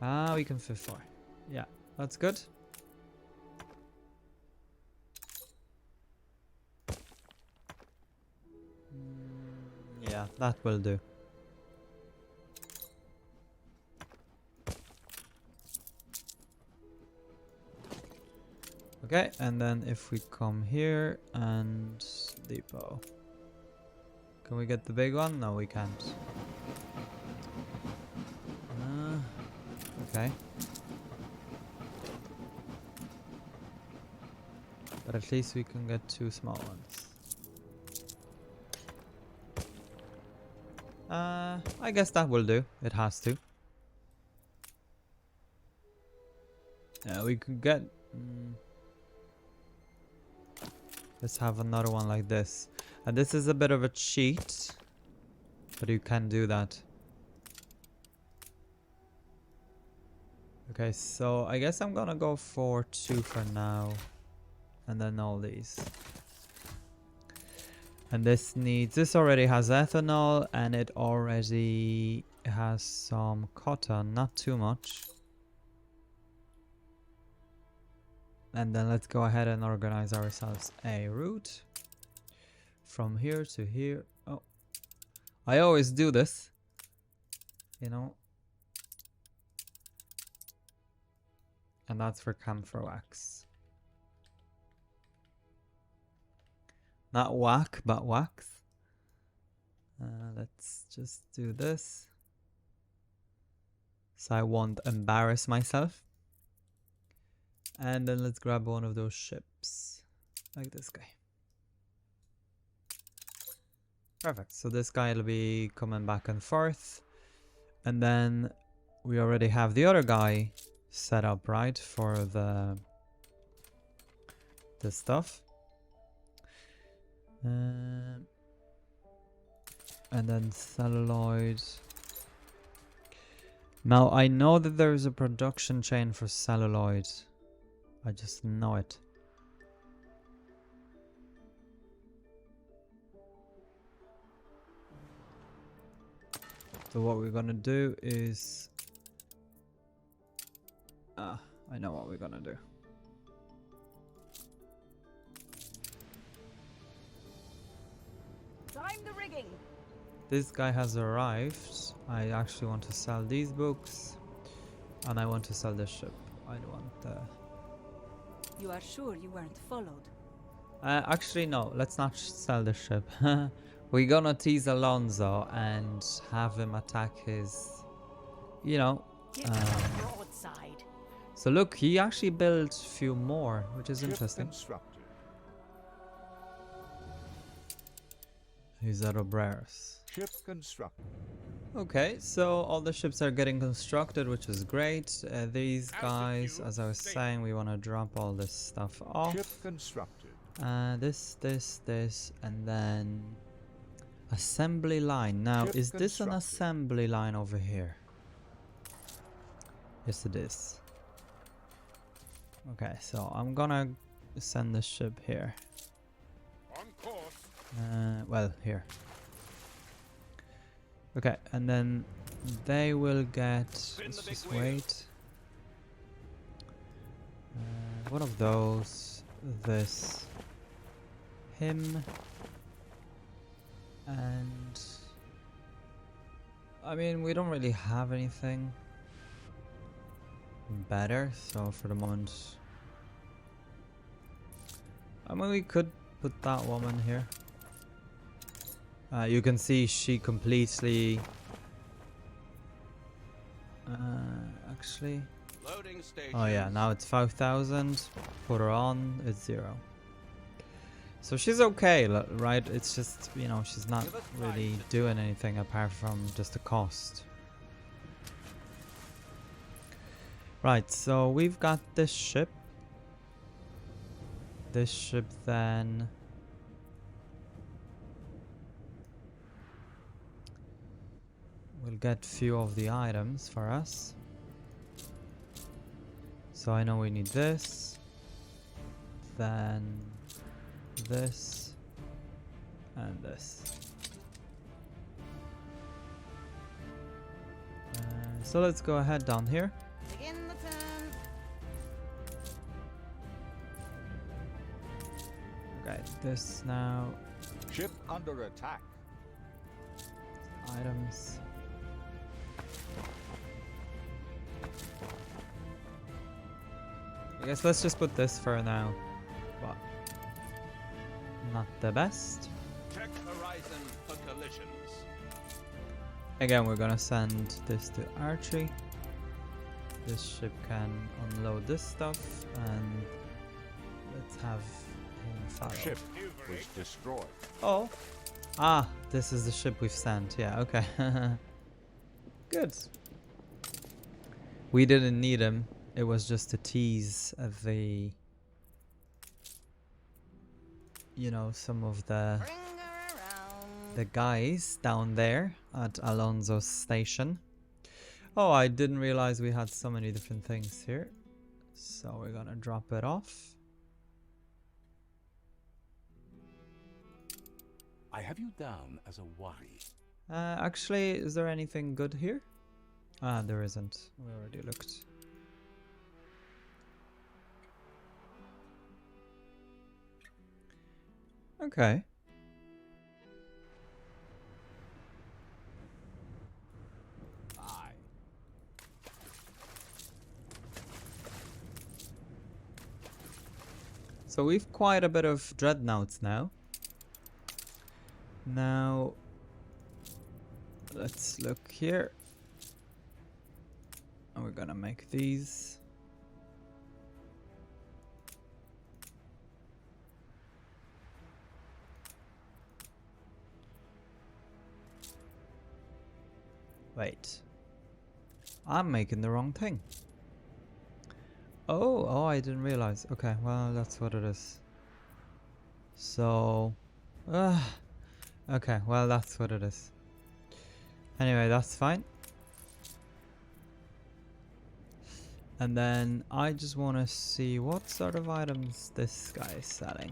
A: We can fit 4. Yeah, that's good. Yeah, that will do. Okay, and then if we come here and depot. Can we get the big one? No, we can't. Okay. But at least we can get 2 small ones. I guess that will do. It has to. Yeah, we could get... let's have another one like this. And this is a bit of a cheat. But you can do that. Okay, so I guess I'm gonna go for 2 for now. And then all these. And this already has ethanol, and it already has some cotton, not too much. And then let's go ahead and organize ourselves a route from here to here. Oh, I always do this, you know. And that's for camphor wax. Not whack, but wax. Let's just do this. So I won't embarrass myself. And then let's grab one of those ships. Like this guy. Perfect. So this guy will be coming back and forth. And then we already have the other guy set up, right? For the stuff. And then celluloid. Now I know that there's a production chain for celluloid. I just know it. So what we're gonna do is... I know what we're gonna do.
G: Time the rigging.
A: This guy has arrived. I actually want to sell these books. And I want to sell this ship. I don't want the...
H: You are sure you weren't followed?
A: Actually, no. Let's not sell the ship. We're gonna tease Alonso and have him attack his... You know...
G: Give him a broadside.
A: So look, he actually built a few more, which is interesting.
C: Constructed.
A: He's at Obreras.
C: Ship constructed.
A: Okay, so all the ships are getting constructed, which is great. These guys, as I was saying, we want to drop all this stuff off.
C: Ship constructed.
A: This, and then assembly line. Now,
C: Ship
A: is this an
C: constructed.
A: assembly line over here? Yes, it is. Okay, so I'm gonna send the ship here.
B: On course.
A: Well, here. Okay, and then they will get... Let's just wait. One of those. This. Him. And... I mean, we don't really have anything better, so for the moment... I mean, we could put that woman here. You can see she completely... actually...
I: Loading station.
A: Oh yeah, now it's 5,000. Put her on, it's 0. So she's okay, right? It's just, you know, she's not really doing anything apart from just the cost. Right, so we've got this ship. This ship then... We'll get few of the items for us. So I know we need this. Then this. And this. So let's go ahead down here.
D: Begin the turn.
A: Okay, this now.
C: Ship under attack.
A: Items. I guess let's just put this for now. But not the best.
I: Check horizon for collisions.
A: Again, we're gonna send this to archery. This ship can unload this stuff, and let's have him follow.
C: Ship was destroyed.
A: Oh. Ah, this is the ship we've sent. Yeah, okay. Good. We didn't need him. It was just to tease the, you know, some of the guys down there at Alonso's station. Oh, I didn't realize we had so many different things here. So we're gonna drop it off.
I: I have you down as a worry.
A: Actually, is there anything good here? Ah, there isn't. We already looked. Okay.
I: Aye.
A: So we've quite a bit of dreadnoughts now. Now, let's look here. And we're gonna make these. Wait. I'm making the wrong thing. Oh, I didn't realize. Okay, well, that's what it is. So, okay, well, that's what it is. Anyway, that's fine. And then I just want to see what sort of items this guy is selling.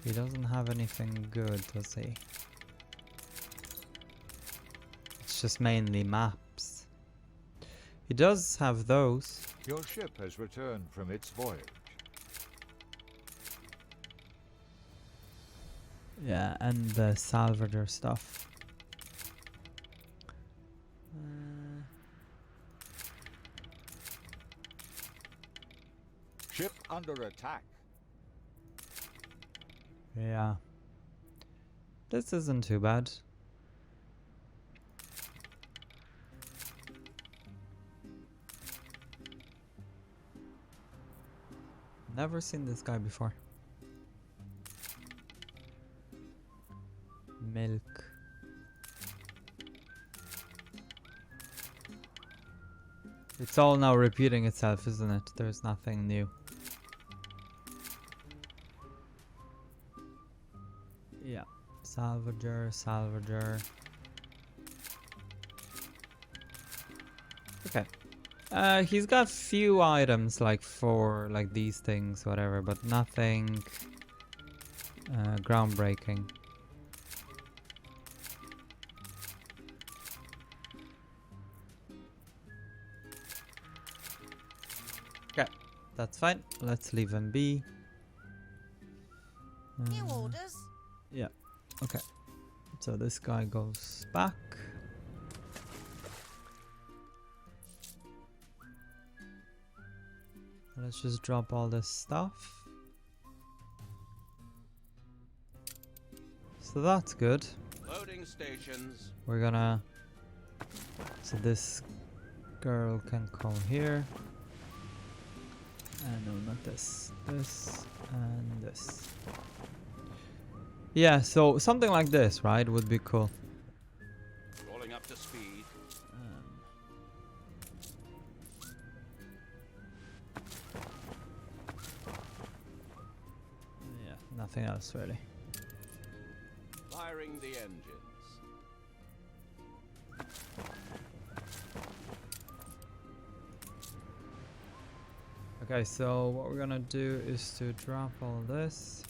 A: He doesn't have anything good, does he? It's just mainly maps. He does have those.
C: Your ship has returned from its voyage.
A: Yeah, and the salvager stuff.
C: Ship under attack.
A: Yeah. This isn't too bad. Never seen this guy before. Milk. It's all now repeating itself, isn't it? There's nothing new. Yeah. Salvager, salvager. Okay. He's got few items like for like these things, whatever, but nothing groundbreaking. Okay, that's fine. Let's leave him be.
D: New orders.
A: Yeah. Okay. So this guy goes back. Let's just drop all this stuff. So that's good.
I: Loading stations.
A: We're gonna... So this girl can come here. No, not this. This and this. Yeah, so something like this, right, would be cool.
I: Rolling up to speed.
A: Yeah, nothing else really.
I: Firing the engines.
A: Okay, so what we're gonna do is to drop all this.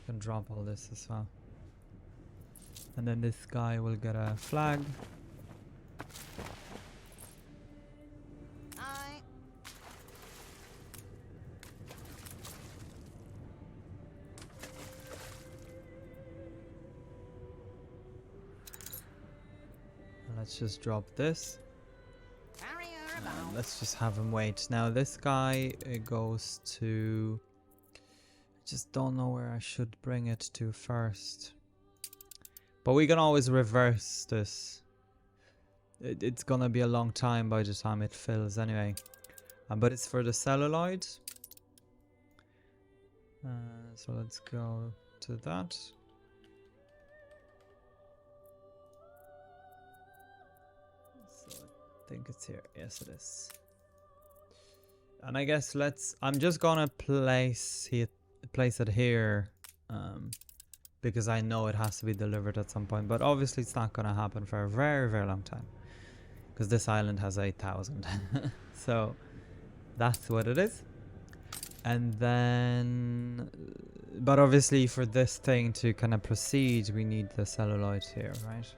A: Can drop all this as well. And then this guy will get a flag.
D: Aye.
A: And let's just drop this.
D: Carrier
G: found.
A: Let's just have him wait. Now this guy goes to... I just don't know where I should bring it to first. But we can always reverse this. It's gonna be a long time by the time it fills anyway. But it's for the celluloid. So let's go to that. So I think it's here. Yes, it is. And I guess I'm just gonna place it here, because I know it has to be delivered at some point. But obviously, it's not gonna happen for a very, very long time, because this island has 8,000. So that's what it is. And then, but obviously for this thing to kind of proceed, we need the celluloid here, right?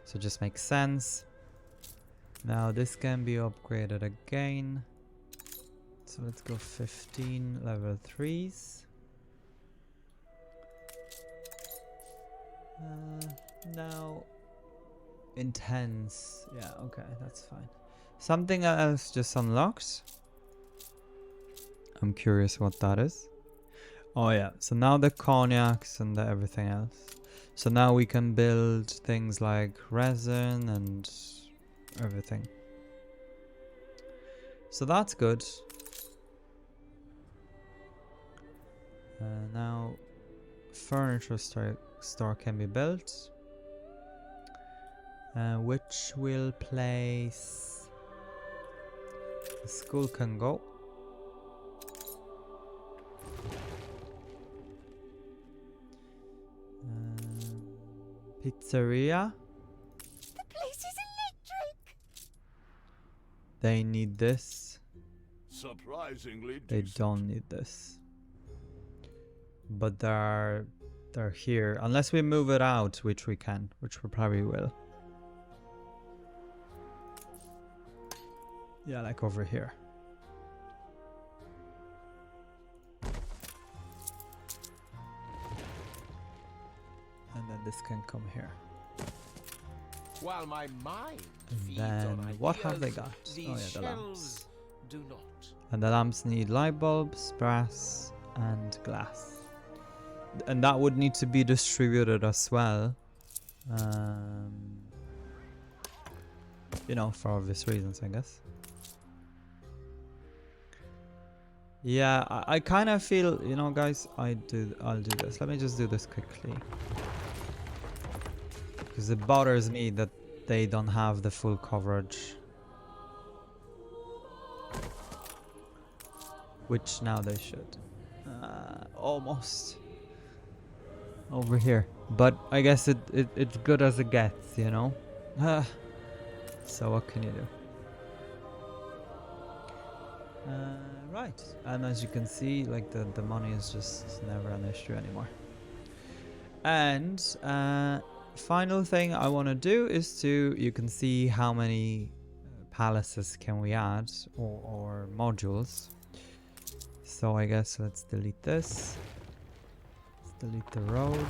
A: So it just makes sense. Now this can be upgraded again. So let's go 15 level 3s. Now intense. Yeah, okay, that's fine. Something else just unlocked. I'm curious what that is. Oh yeah, so now the cognacs and the everything else. So now we can build things like resin and everything. So that's good. Now furniture store can be built. Which will place... The school can go. Pizzeria.
F: The place is electric.
A: They need this.
C: Surprisingly
A: They
C: decent.
A: don't need this. But they're here. Unless we move it out, which we can. Which we probably will. Yeah, like over here. And then this can come here.
I: While my mind
A: And
I: feeds
A: then
I: on
A: what have they
I: ideas,
A: got?
I: these
A: Oh yeah, the lamps.
I: shelves do not.
A: And the lamps need light bulbs, brass, and glass. And that would need to be distributed as well. You know, for obvious reasons, I guess. Yeah, I kind of feel, you know, guys, I'll do this. Let me just do this quickly. Because it bothers me that they don't have the full coverage. Which now they should. Almost. Over here. But I guess it's good as it gets, you know? So what can you do? Right. And as you can see, like the money is just never an issue anymore. And final thing I want to do is to, you can see how many palaces can we add, or modules. So I guess let's delete this. Let's delete the road.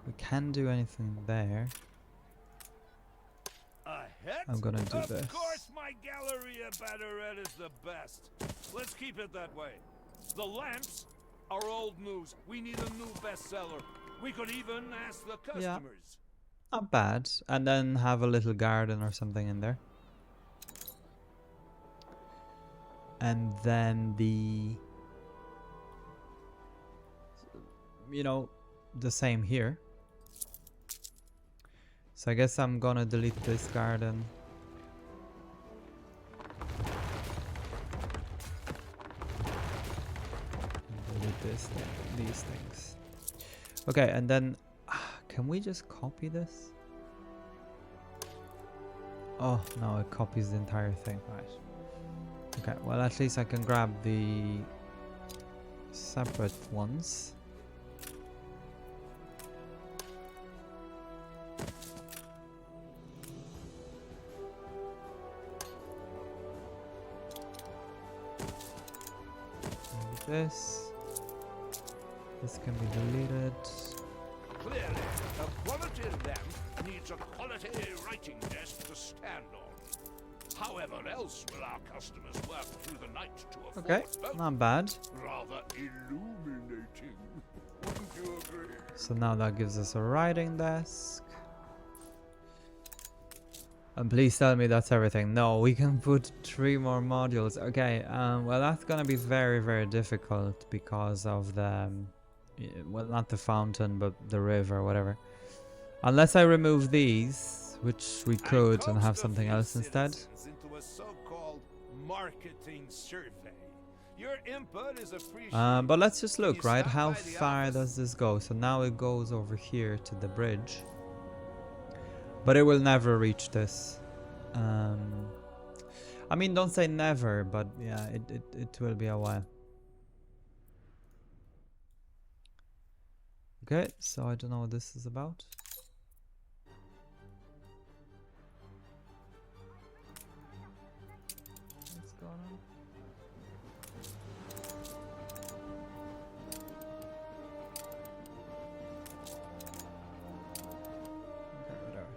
A: We can't do anything there. I'm gonna do this.
B: Of course, my Galleria Banneret is the best. Let's keep it that way. The lamps are old news. We need a new bestseller. We could even ask the customers.
A: Yeah. Not bad. And then have a little garden or something in there. And then the... You know, the same here. So I guess I'm gonna delete this garden. And delete these things. Okay, and then can we just copy this? Oh no, it copies the entire thing, right? Okay, well at least I can grab the separate ones. This can be deleted.
B: Clearly, a quality lamp needs a quality writing desk to stand on. However else will our customers work through the night to afford
A: Okay,
B: both?
A: not bad.
B: Rather illuminating. Wouldn't you agree?
A: So now that gives us a writing desk. And please tell me that's everything. No, we can put 3 more modules. Okay, well that's gonna be very, very difficult because of the, well, not the fountain, but the river, whatever. Unless I remove these, which we could, and have something else instead.
B: Into a so-called marketing survey. Your input is appreciated.
A: But let's just look,
B: You
A: right?
B: stop
A: How
B: by the
A: far
B: office.
A: does this go? So now it goes over here to the bridge. But it will never reach this. I mean, don't say never, but yeah, it will be a while. Okay, so I don't know what this is about. What's going on? Okay, whatever.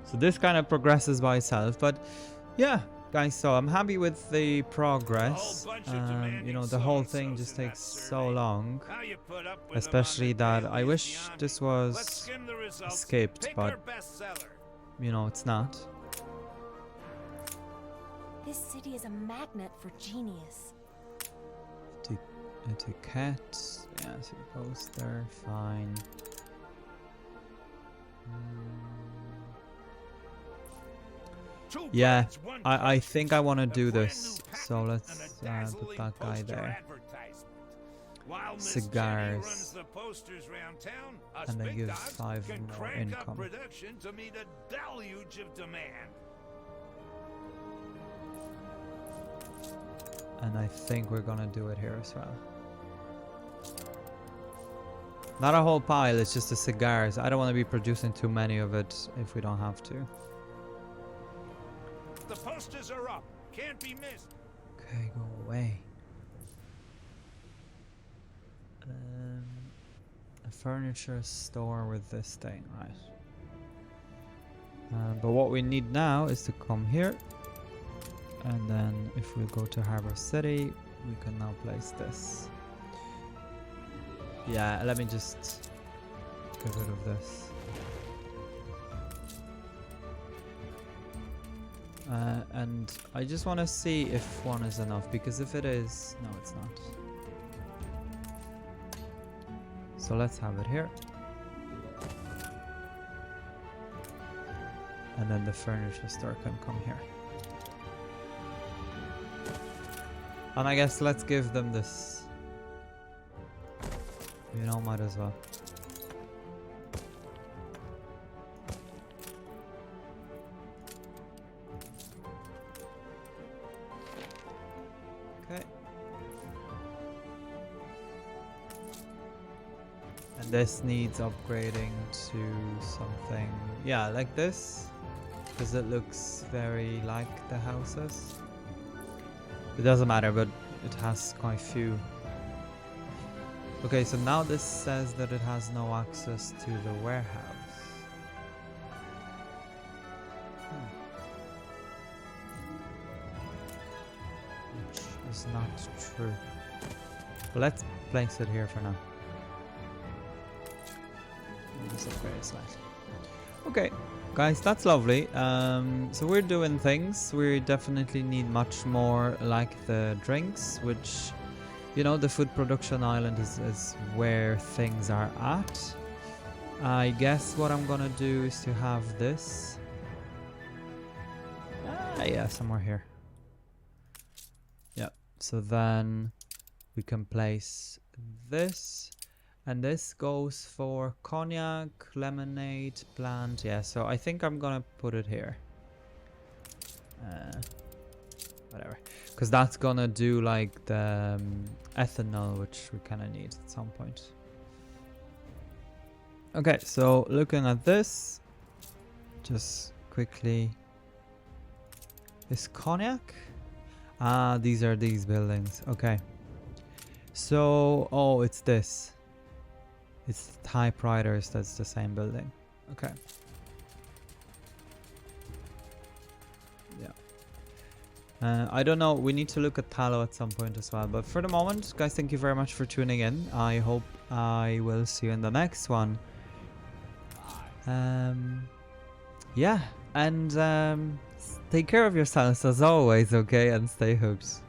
A: So this kind of progresses by itself, but yeah, guys, so I'm happy with the progress. You know, the whole thing just takes so long,
B: How you put up with them
A: especially
B: on the
A: that
B: daily
A: I
B: is
A: wish
B: beyond
A: this
B: me.
A: was
B: Let's skim the results.
A: escaped,
B: Pick
A: but
B: our bestseller.
A: you know, it's not.
F: This city is a magnet for genius.
A: Etiquette, yeah, so poster, fine.
B: Two
A: Yeah,
B: birds, one
A: I
B: stone.
A: think I want to
B: A
A: do
B: brand
A: this,
B: new
A: so
B: patent
A: let's
B: and a
A: put
B: dazzling
A: that guy
B: poster
A: there.
B: advertisement. While Miss
A: Cigars.
B: Jenny runs the posters round town, us
A: And they
B: big
A: give
B: dogs
A: 5
B: can
A: more
B: crank up
A: income.
B: production to meet a deluge of demand.
A: And I think we're gonna do it here as well. Not a whole pile, it's just the cigars. I don't want to be producing too many of it if we don't have to.
B: The posters are up. Can't be missed.
A: Okay, go away. A furniture store with this thing, right? But what we need now is to come here. And then if we go to Harbor City, we can now place this. Yeah, let me just get rid of this. And I just want to see if 1 is enough, because if it is, no, it's not. So let's have it here. And then the furniture store can come here. And I guess let's give them this. You know, might as well. Okay. And this needs upgrading to something, yeah, like this, because it looks very like the houses. It doesn't matter, but it has quite few. Okay, so now this says that it has no access to the warehouse. Which is not true. But let's place it here for now. Just upgrade it slightly. Okay, guys, that's lovely. So we're doing things. We definitely need much more like the drinks, which, you know, the food production island is where things are at. I guess what I'm gonna do is to have this. Yeah, somewhere here. Yep. So then we can place this. And this goes for cognac, lemonade, plant. Yeah, so I think I'm gonna put it here. Whatever. Because that's gonna do like the ethanol, which we kind of need at some point. Okay, so looking at this, just quickly. Is cognac? Ah, these are these buildings. Okay. So, oh, it's this. It's typewriters, that's the same building. Okay. Yeah. I don't know, we need to look at Talo at some point as well. But for the moment, guys, thank you very much for tuning in. I hope I will see you in the next one. Yeah, and take care of yourselves as always, okay? And stay hooked.